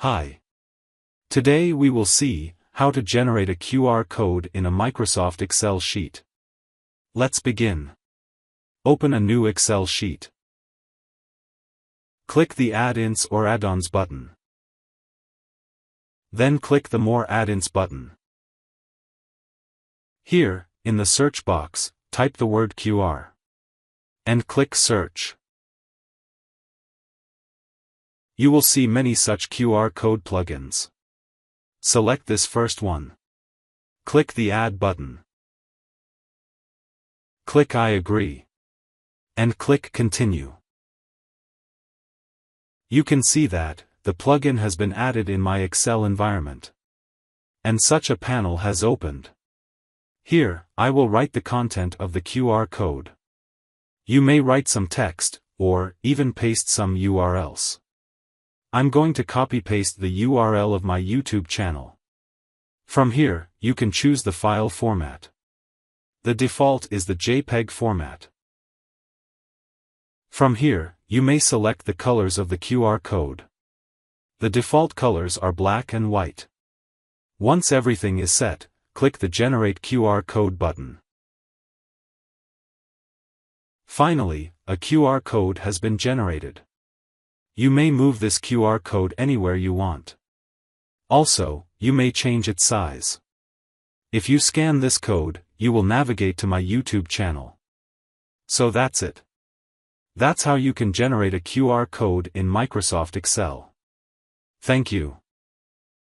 Hi. Today we will see how to generate a QR code in a Microsoft Excel sheet. Let's begin. Open a new Excel sheet. Click the Add-ins or Add-ons button. Then click the More Add-ins button. Here, in the search box, type the word QR. And click Search. You will see many such QR code plugins. Select this first one. Click the Add button. Click I agree. And click Continue. You can see that the plugin has been added in my Excel environment. And such a panel has opened. Here, I will write the content of the QR code. You may write some text, or even paste some URLs. I'm going to copy-paste the URL of my YouTube channel. From here, you can choose the file format. The default is the JPEG format. From here, you may select the colors of the QR code. The default colors are black and white. Once everything is set, click the Generate QR Code button. Finally, a QR code has been generated. You may move this QR code anywhere you want. Also, you may change its size. If you scan this code, you will navigate to my YouTube channel. So that's it. That's how you can generate a QR code in Microsoft Excel. Thank you.